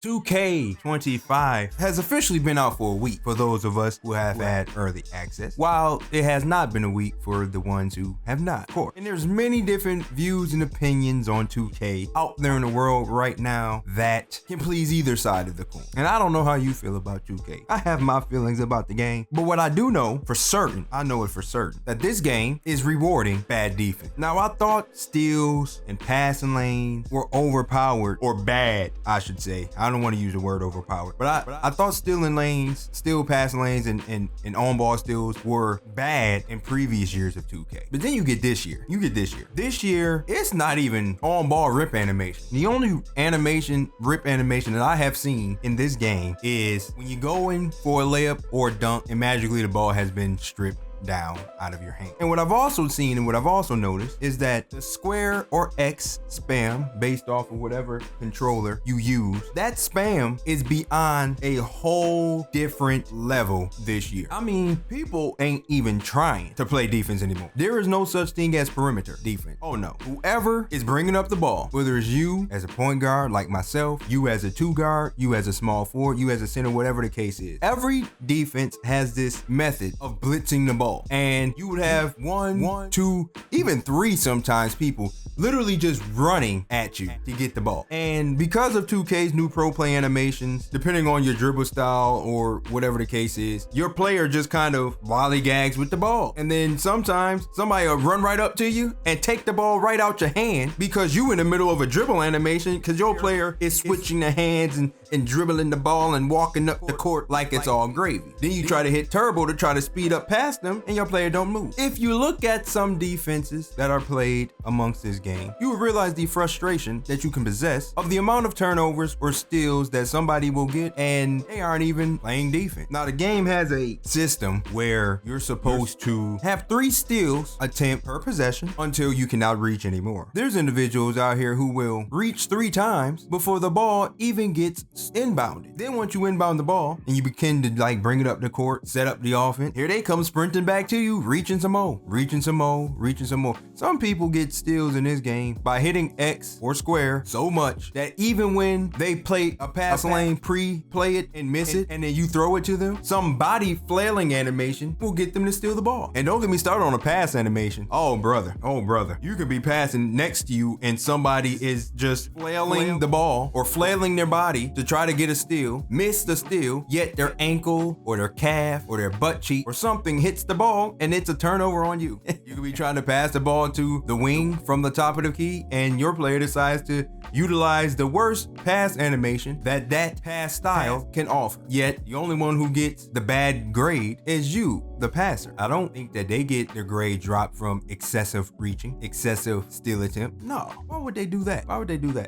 2K25 has officially been out for a week for those of us who have had early access, while it has not been a week for the ones who have not, of course. And there's many different views and opinions on 2K out there in the world right now that can please either side of the coin. And I don't know how you feel about 2K. I have my feelings about the game, but what I do know for certain, I know it for certain, that this game is rewarding bad defense. Now, I thought steals and passing lanes were overpowered, or bad, I should say. I don't want to use the word overpowered, but I thought stealing lanes, steal passing lanes, and on-ball steals were bad in previous years of 2K. But then you get this year. This year, it's not even on-ball rip animation. The only rip animation that I have seen in this game is when you go in for a layup or a dunk and magically the ball has been stripped down out of your hand. And what I've also seen and what I've also noticed is that the square or X spam, based off of whatever controller you use, that spam is beyond a whole different level this year. I mean, people ain't even trying to play defense anymore. There is no such thing as perimeter defense. Oh no. Whoever is bringing up the ball, whether it's you as a point guard like myself, you as a two guard, you as a small forward, you as a center, whatever the case is, every defense has this method of blitzing the ball. And you would have one, two, even three sometimes people literally just running at you to get the ball. And because of 2K's new pro play animations, depending on your dribble style or whatever the case is, your player just kind of lollygags with the ball. And then sometimes somebody will run right up to you and take the ball right out your hand because you in the middle of a dribble animation because your player is switching the hands and dribbling the ball and walking up the court like it's all gravy. Then you try to hit turbo to try to speed up past them and your player don't move. If you look at some defenses that are played amongst this game, you will realize the frustration that you can possess of the amount of turnovers or steals that somebody will get and they aren't even playing defense. Now the game has a system where you're supposed to have 3 steals attempt per possession until you cannot reach anymore. There's individuals out here who will reach 3 times before the ball even gets inbounded. Then once you inbound the ball and you begin to like bring it up the court, set up the offense, here they come sprinting back to you, reaching some more. Some people get steals in this game by hitting X or square so much that even when they play a pass lane, pre-play it and miss it, and then you throw it to them, some body flailing animation will get them to steal the ball. And don't get me started on a pass animation. Oh brother, you could be passing next to you and somebody is just flailing the ball or flailing their body to try to get a steal, miss the steal, yet their ankle or their calf or their butt cheek or something hits the ball and it's a turnover on you. You could be trying to pass the ball to the wing from the top of the key and your player decides to utilize the worst pass animation that pass style can offer. Yet the only one who gets the bad grade is you, the passer. I don't think that they get their grade dropped from excessive reaching, excessive steal attempt. No, why would they do that?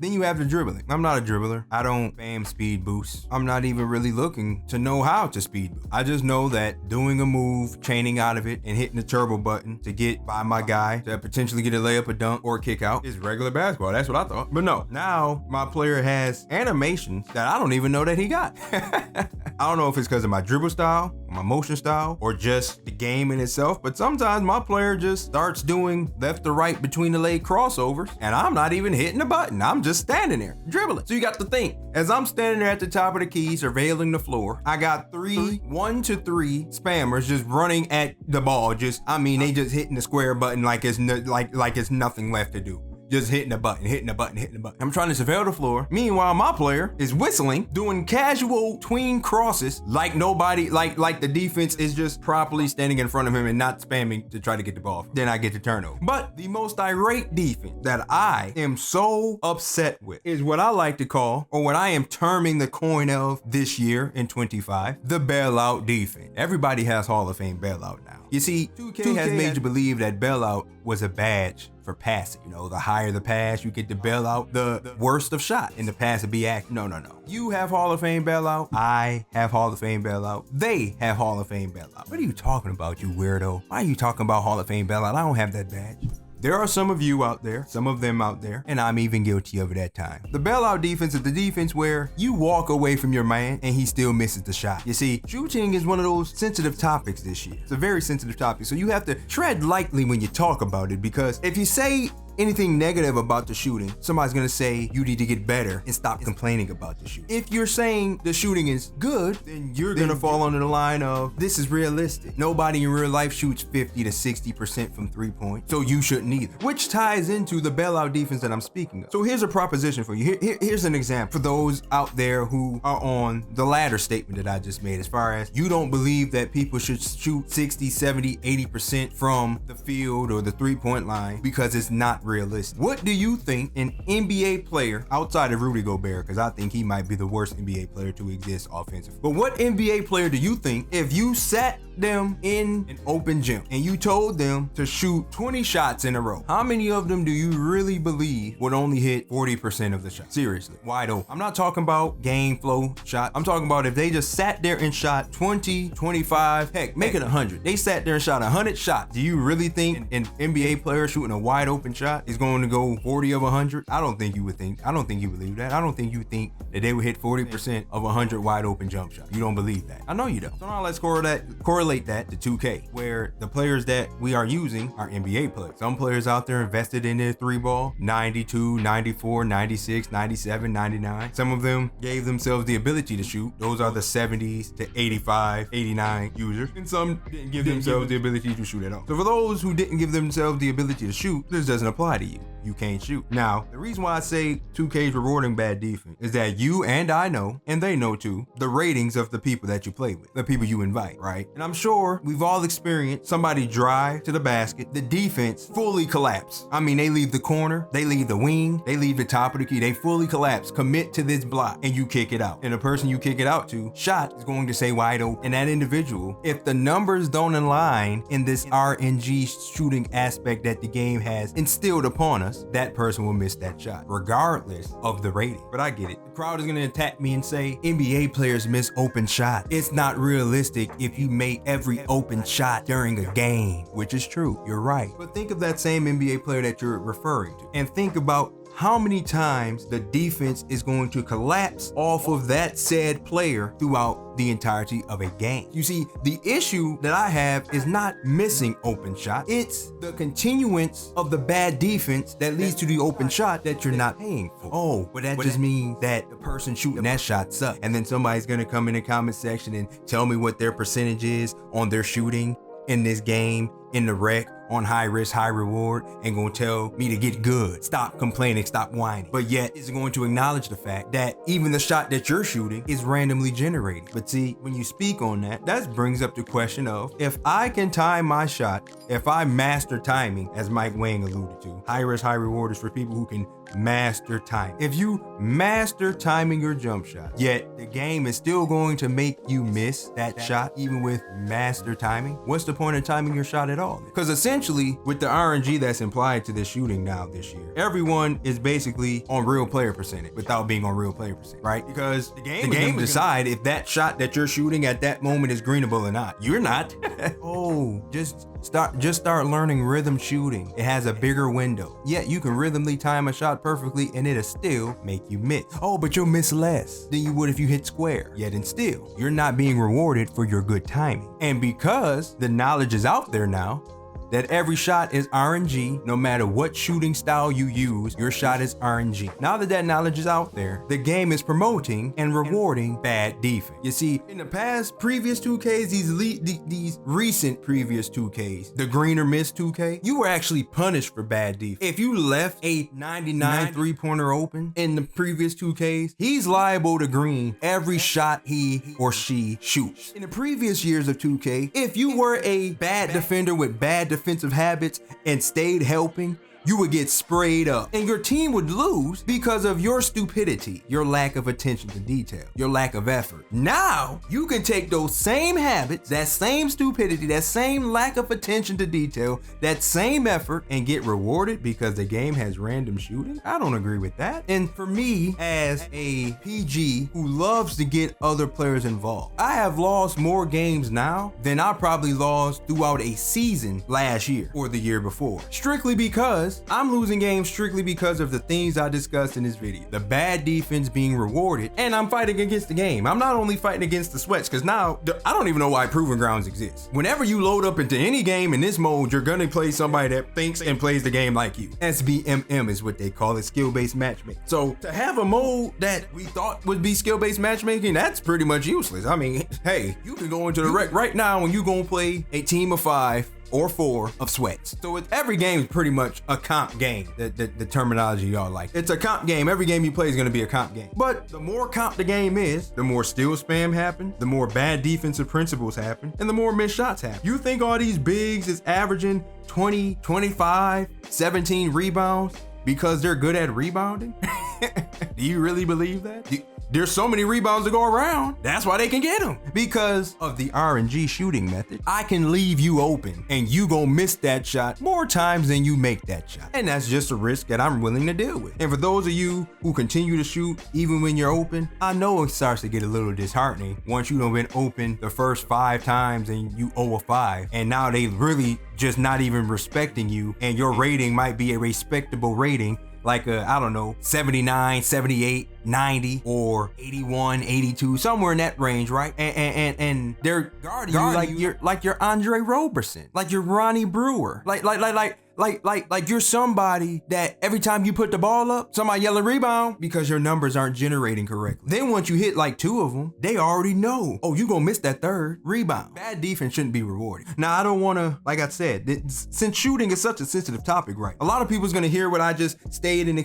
Then you have the dribbling. I'm not a dribbler. I don't spam speed boosts. I'm not even really looking to know how to speed boost. I just know that doing a move, chaining out of it, and hitting the turbo button to get by my guy to potentially get a layup, a dunk, or a kick out is regular basketball. That's what I thought. But no, now my player has animations that I don't even know that he got. I don't know if it's because of my dribble style, my motion style, or just the game in itself, but sometimes my player just starts doing left to right between the leg crossovers and I'm not even hitting the button. I'm just standing there dribbling. So you got to think, as I'm standing there at the top of the key surveilling the floor, I got 1 to 3 spammers just running at the ball. They just hitting the square button like it's nothing left to do. Just hitting the button. I'm trying to surveil the floor. Meanwhile, my player is whistling, doing casual tween crosses like nobody, like the defense is just properly standing in front of him and not spamming to try to get the ball. Then I get the turnover. But the most irate defense that I am so upset with is what I like to call, or what I am terming the coin of this year in 25, the bailout defense. Everybody has Hall of Fame bailout now. You see, 2K has made you believe that bailout was a badge for passing. You know, the higher the pass, you get to bail out the worst of shots, and the pass would be accurate. No. You have Hall of Fame bailout. I have Hall of Fame bailout. They have Hall of Fame bailout. What are you talking about, you weirdo? Why are you talking about Hall of Fame bailout? I don't have that badge. There are some of you out there, some of them out there, and I'm even guilty of it at times. The bailout defense is the defense where you walk away from your man and he still misses the shot. You see, shooting is one of those sensitive topics this year. It's a very sensitive topic, so you have to tread lightly when you talk about it, because if you say anything negative about the shooting, somebody's gonna say you need to get better and stop complaining about the shooting. If you're saying the shooting is good, then you're gonna fall under the line of this is realistic. Nobody in real life shoots 50 to 60% from 3-point, so you shouldn't either. Which ties into the bailout defense that I'm speaking of. So here's a proposition for you. Here's an example for those out there who are on the latter statement that I just made, as far as you don't believe that people should shoot 60, 70, 80% from the field or the 3-point line because it's not realistic. What do you think an NBA player outside of Rudy Gobert, because I think he might be the worst NBA player to exist offensively, but what NBA player do you think, if you sat them in an open gym and you told them to shoot 20 shots in a row, how many of them do you really believe would only hit 40% of the shots? Seriously, wide open. I'm not talking about game flow shot. I'm talking about if they just sat there and shot 20, 25, heck, make it 100. They sat there and shot 100 shots. Do you really think an NBA player shooting a wide open shot is going to go 40 of 100? I don't think you would think. I don't think you believe that. I don't think you think that they would hit 40% of 100 wide open jump shots. You don't believe that. I know you don't. So now let's correlate that to 2K, where the players that we are using are NBA players. Some players out there invested in their 3-ball, 92, 94, 96, 97, 99. Some of them gave themselves the ability to shoot. Those are the 70s to 85, 89 users. And some didn't give themselves the ability to shoot at all. So for those who didn't give themselves the ability to shoot, this doesn't apply to you. You can't shoot. Now, the reason why I say 2K is rewarding bad defense is that you and I know, and they know too, the ratings of the people that you play with, the people you invite, right? And I'm sure we've all experienced somebody drive to the basket, the defense fully collapse. I mean, they leave the corner, they leave the wing, they leave the top of the key, they fully collapse, commit to this block, and you kick it out. And the person you kick it out to, shot, is going to say wide open. And that individual, if the numbers don't align in this RNG shooting aspect that the game has instilled upon us, that person will miss that shot, regardless of the rating. But I get it. The crowd is gonna attack me and say, NBA players miss open shots. It's not realistic if you make every open shot during a game, which is true. You're right. But think of that same NBA player that you're referring to, and think about how many times the defense is going to collapse off of that said player throughout the entirety of a game. You see, the issue that I have is not missing open shots. It's the continuance of the bad defense that leads to the open shot that you're not paying for. Oh, but that just means that the person shooting that shot sucks. And then somebody's gonna come in the comment section and tell me what their percentage is on their shooting in this game, in the rec, on high risk, high reward, and gonna tell me to get good. Stop complaining, stop whining. But yet is going to acknowledge the fact that even the shot that you're shooting is randomly generated. But see, when you speak on that, that brings up the question of, if I can time my shot, if I master timing, as Mike Wang alluded to, high risk, high reward is for people who can master time. If you master timing your jump shot, yet the game is still going to make you miss that shot, even with master timing, what's the point of timing your shot at all? Because essentially, with the RNG that's implied to this shooting now this year, everyone is basically on real player percentage without being on real player percentage, right? Because the game will decide if that shot that you're shooting at that moment is greenable or not. You're not. Oh, just start learning rhythm shooting. It has a bigger window. Yeah, you can rhythmly time a shot perfectly and it'll still make you miss. Oh, but you'll miss less than you would if you hit square. Yet and still, you're not being rewarded for your good timing. And because the knowledge is out there now, that every shot is RNG, no matter what shooting style you use, your shot is RNG. Now that knowledge is out there, the game is promoting and rewarding bad defense. You see, in the past, previous 2Ks, these recent previous 2Ks, the green or miss 2K, you were actually punished for bad defense. If you left a 99 3-pointer open in the previous 2Ks, he's liable to green every shot he or she shoots. In the previous years of 2K, if you were a bad defender with bad defensive habits and stayed helping, you would get sprayed up and your team would lose because of your stupidity, your lack of attention to detail, your lack of effort. Now you can take those same habits, that same stupidity, that same lack of attention to detail, that same effort, and get rewarded because the game has random shooting. I don't agree with that. And for me, as a PG who loves to get other players involved, I have lost more games now than I probably lost throughout a season last year or the year before, strictly because because I'm losing games strictly because of the things I discussed in this video. The bad defense being rewarded, and I'm fighting against the game. I'm not only fighting against the sweats, because now I don't even know why Proving Grounds exists. Whenever you load up into any game in this mode, you're gonna play somebody that thinks and plays the game like you. SBMM is what they call it, skill-based matchmaking. So to have a mode that we thought would be skill-based matchmaking, that's pretty much useless. I mean, hey, you can go into the rec right now and you gonna play a team of 5 or 4 of sweats. So every game is pretty much a comp game. The terminology y'all like. It's a comp game. Every game you play is gonna be a comp game. But the more comp the game is, the more steal spam happen, the more bad defensive principles happen, and the more missed shots happen. You think all these bigs is averaging 20, 25, 17 rebounds because they're good at rebounding? Do you really believe that? There's so many rebounds to go around. That's why they can get them. Because of the RNG shooting method, I can leave you open and you gonna miss that shot more times than you make that shot. And that's just a risk that I'm willing to deal with. And for those of you who continue to shoot even when you're open, I know it starts to get a little disheartening once you done been open the first 5 times and you 0-5. And now they really just not even respecting you, and your rating might be a respectable rating, like I don't know, 79, 78, 90, or 81, 82, somewhere in that range, right? And they're guarding you like you're Andre Roberson, like you're Ronnie Brewer, like you're somebody that every time you put the ball up, somebody yell a rebound because your numbers aren't generating correctly. Then once you hit like 2 of them, they already know, oh, you gonna miss that 3rd rebound. Bad defense shouldn't be rewarded. Now, I don't wanna, like I said, since shooting is such a sensitive topic, right? A lot of people's gonna hear what I just stated and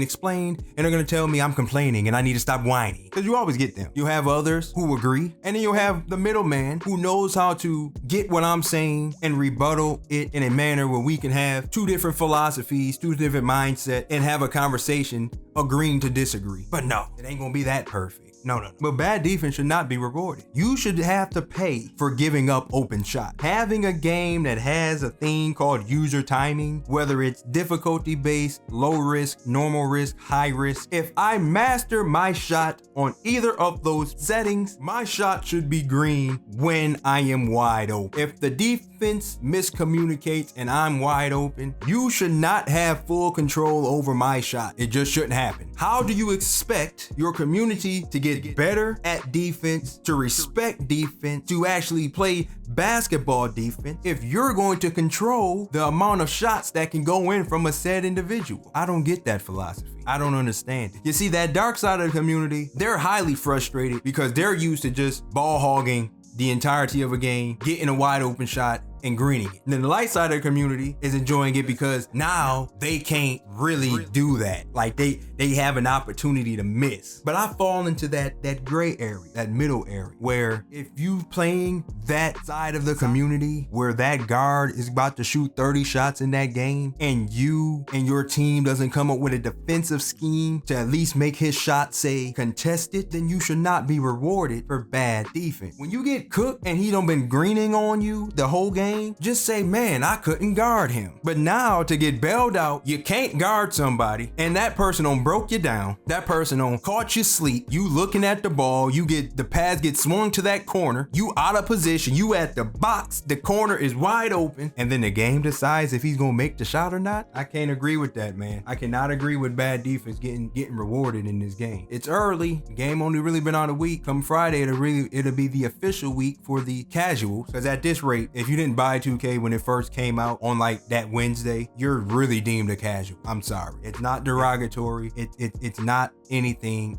explained, and they're gonna tell me I'm complaining and I need to stop whining. Because you always get them. You have others who agree, and then you'll have the middleman who knows how to get what I'm saying and rebuttal it in a manner where we can have 2 different philosophies, 2 different mindsets, and have a conversation agreeing to disagree. But no, it ain't gonna be that perfect. No. But bad defense should not be rewarded. You should have to pay for giving up open shots. Having a game that has a thing called user timing, whether it's difficulty based, low risk, normal risk, high risk, if I master my shot on either of those settings, my shot should be green when I am wide open. If the defense miscommunicates and I'm wide open, you should not have full control over my shot. It just shouldn't happen. How do you expect your community to get better at defense, to respect defense, to actually play basketball defense, if you're going to control the amount of shots that can go in from a said individual? I don't get that philosophy. I don't understand it. You see, that dark side of the community, they're highly frustrated because they're used to just ball hogging the entirety of a game, getting a wide open shot, and greening it. And then the light side of the community is enjoying it because now they can't really do that. Like they have an opportunity to miss. But I fall into that gray area, that middle area, where if you playing that side of the community where that guard is about to shoot 30 shots in that game, and you and your team doesn't come up with a defensive scheme to at least make his shot say contested, then you should not be rewarded for bad defense. When you get cooked and he done been greening on you the whole game, just say, man, I couldn't guard him. But now to get bailed out, you can't guard somebody, and that person on broke you down, that person on caught you sleep, you looking at the ball, you get the pads get swung to that corner, you out of position, you at the box, the corner is wide open, and then the game decides if he's gonna make the shot or not. I can't agree with that, man. I cannot agree with bad defense getting rewarded in this game. It's early, the game only really been out a week. Come Friday, it'll be the official week for the casuals, because at this rate, if you didn't buy 2K when it first came out on like that Wednesday, you're really deemed a casual. I'm sorry. It's not derogatory. It's not anything.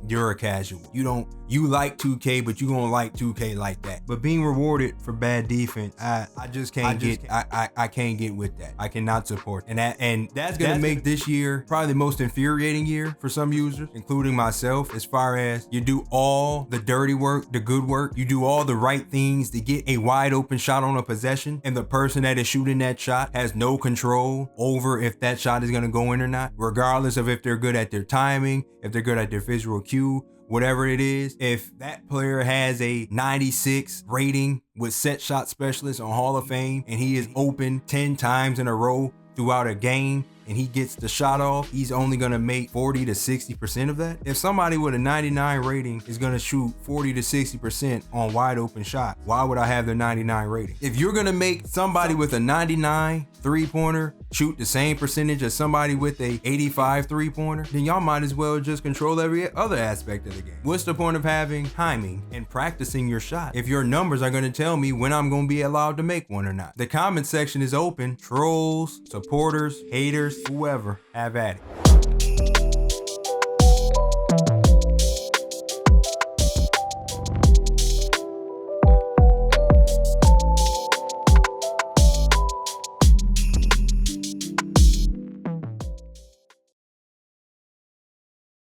You're a casual. You like 2K, but you gonna like 2K like that. But being rewarded for bad defense, I just can't I can't get with that. I cannot support. And that's gonna make this year probably the most infuriating year for some users, including myself, as far as you do all the dirty work, the good work, you do all the right things to get a wide open shot on a possession, and the person that is shooting that shot has no control over if that shot is gonna go in or not, regardless of if they're good at their timing, if they're good at their visual cue, whatever it is. If that player has a 96 rating with set shot specialist on Hall of Fame and he is open 10 times in a row throughout a game, and he gets the shot off, he's only gonna make 40 to 60% of that? If somebody with a 99 rating is gonna shoot 40 to 60% on wide open shot, why would I have their 99 rating? If you're gonna make somebody with a 99 3-pointer shoot the same percentage as somebody with a 85 3-pointer, then y'all might as well just control every other aspect of the game. What's the point of having timing and practicing your shot if your numbers are gonna tell me when I'm gonna be allowed to make one or not? The comment section is open. Trolls, supporters, haters, whoever, have at it.